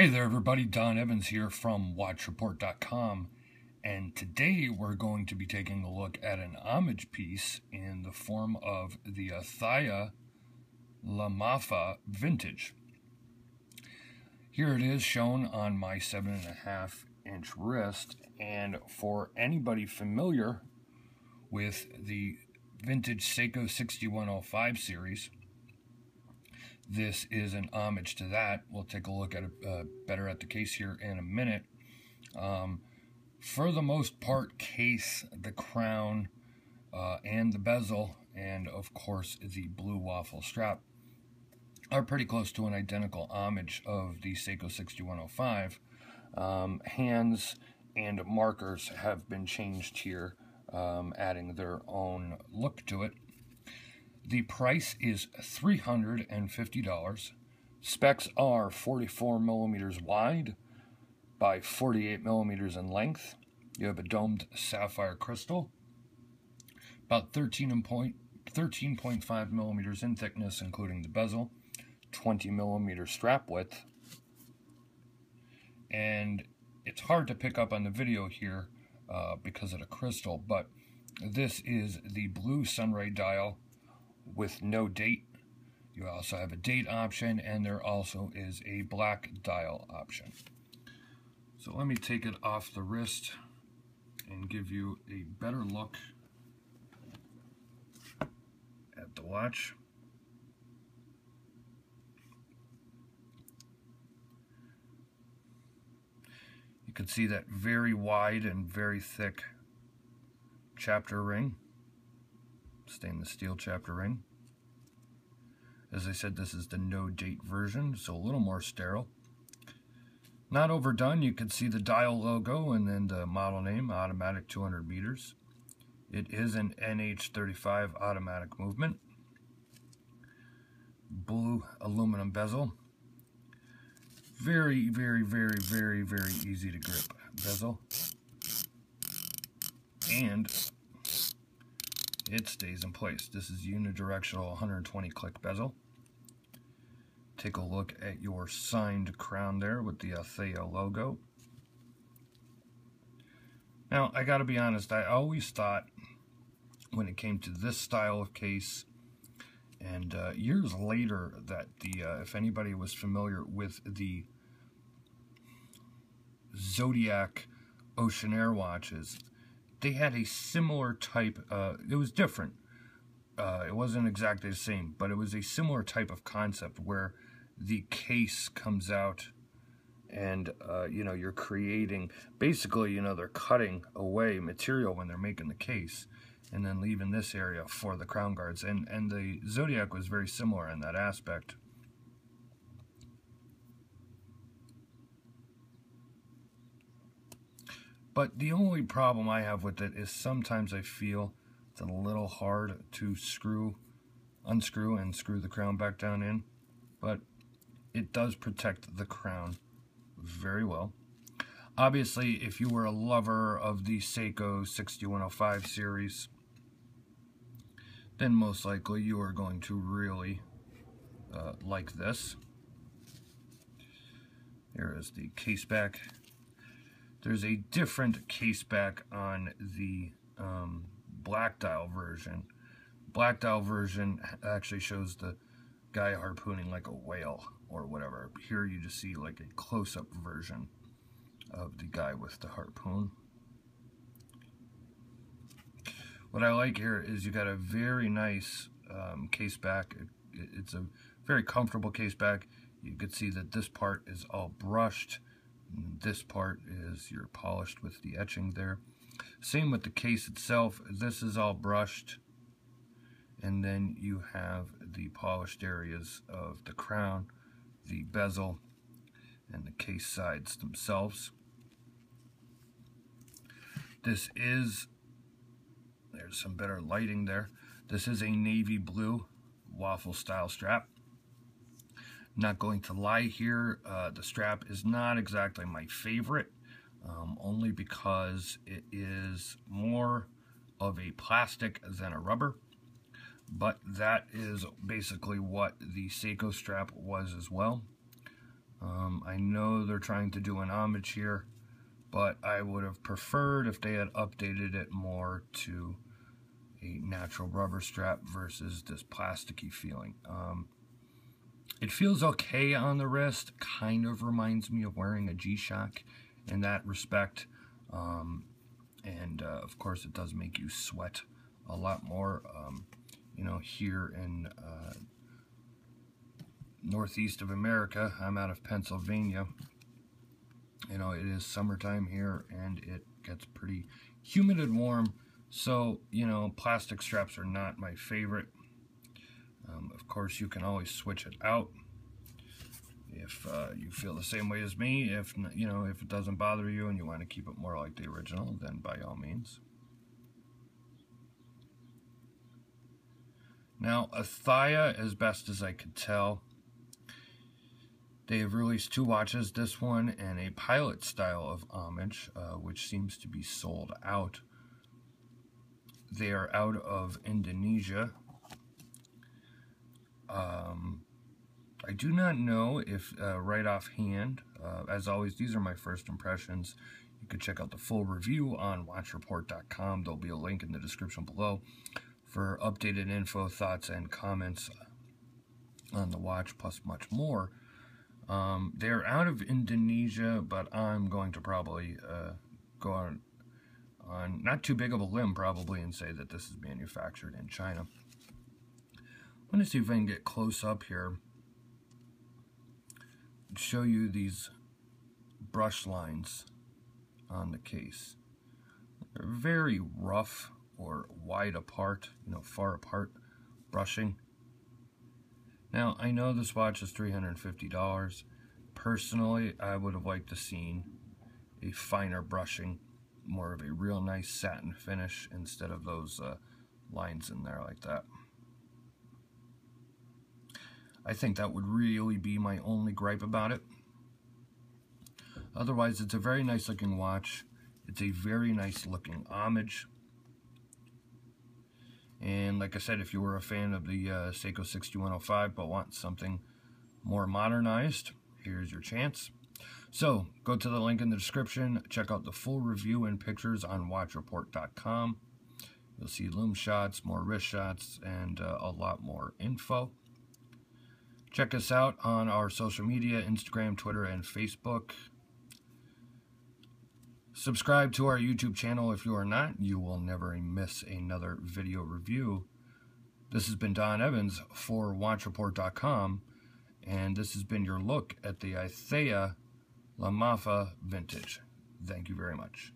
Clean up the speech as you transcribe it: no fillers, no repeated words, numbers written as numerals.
Hey there everybody, Don Evans here from WatchReport.com, and today we're going to be taking a look at an homage piece in the form of the Athaya Lamafa Vintage. Here it is shown on my 7.5-inch wrist, and for anybody familiar with the vintage Seiko 6105 series, this is an homage to that. We'll take a look at it better at the case here in a minute. For the most part, case, the crown, and the bezel, and of course the blue waffle strap are pretty close to an identical homage of the Seiko 6105. Hands and markers have been changed here, adding their own look to it. The price is $350. Specs are 44 millimeters wide by 48 millimeters in length. You have a domed sapphire crystal, about 13.5 millimeters in thickness, including the bezel, 20 millimeter strap width. And it's hard to pick up on the video here because of the crystal, but this is the blue sunray dial with no date. You also have a date option, and there also is a black dial option. So let me take it off the wrist and give you a better look at the watch. You can see that very wide and very thick chapter ring. Stainless steel chapter ring. As I said, this is the no date version, so a little more sterile. Not overdone. You can see the dial logo and then the model name, automatic 200 meters. It is an NH35 automatic movement. Blue aluminum bezel. Very, very, very, very, very easy to grip bezel. And it stays in place. This is unidirectional 120 click bezel. Take a look at your signed crown there with the Athaya logo. Now, I gotta be honest, I always thought when it came to this style of case, and years later, that if anybody was familiar with the Zodiac Ocean Air watches, they had a similar type, it was different. It wasn't exactly the same, but it was a similar type of concept where the case comes out and, you're creating, basically, they're cutting away material when they're making the case and then leaving this area for the crown guards. And the Zodiac was very similar in that aspect. But the only problem I have with it is sometimes I feel it's a little hard to unscrew and screw the crown back down in. But it does protect the crown very well. Obviously, if you were a lover of the Seiko 6105 series, then most likely you are going to really like this. Here is the case back. There's a different case back on the black dial version. Black dial version actually shows the guy harpooning like a whale or whatever. Here you just see like a close-up version of the guy with the harpoon. What I like here is you got a very nice case back. It's a very comfortable case back. You can see that this part is all brushed. This part is you're polished with the etching there. Same with the case itself. This is all brushed. And then you have the polished areas of the crown, the bezel, and the case sides themselves. This is, there's some better lighting there. This is a navy blue waffle style strap. Not going to lie here, the strap is not exactly my favorite, only because it is more of a plastic than a rubber. But that is basically what the Seiko strap was as well. I know they're trying to do an homage here, but I would have preferred if they had updated it more to a natural rubber strap versus this plasticky feeling. It feels okay on the wrist, kind of reminds me of wearing a G-Shock in that respect. Of course, it does make you sweat a lot more. You know, here in northeast of America, I'm out of Pennsylvania. You know, it is summertime here, and it gets pretty humid and warm. So, you know, plastic straps are not my favorite. Of course, you can always switch it out if you feel the same way as me. If you know, if it doesn't bother you and you want to keep it more like the original, then by all means. Now, Athaya, as best as I could tell, they have released two watches, this one and a pilot style of homage, which seems to be sold out. They are out of Indonesia. I do not know if, right offhand, as always, these are my first impressions. You can check out the full review on watchreport.com. There'll be a link in the description below for updated info, thoughts, and comments on the watch, plus much more. They're out of Indonesia, but I'm going to probably go on not too big of a limb, probably, and say that this is manufactured in China. I'm going to see if I can get close up here and show you these brush lines on the case. They're very rough or wide apart, you know, far apart brushing. Now, I know this watch is $350. Personally, I would have liked to seen a finer brushing, more of a real nice satin finish instead of those lines in there like that. I think that would really be my only gripe about it. Otherwise, it's a very nice looking watch. It's a very nice looking homage. And like I said, if you were a fan of the Seiko 6105 but want something more modernized, here's your chance. So, go to the link in the description, check out the full review and pictures on watchreport.com. You'll see loom shots, more wrist shots, and a lot more info. Check us out on our social media, Instagram, Twitter, and Facebook. Subscribe to our YouTube channel if you are not. You will never miss another video review. This has been Don Evans for watchreport.com, and this has been your look at the Athaya Lamafa Vintage. Thank you very much.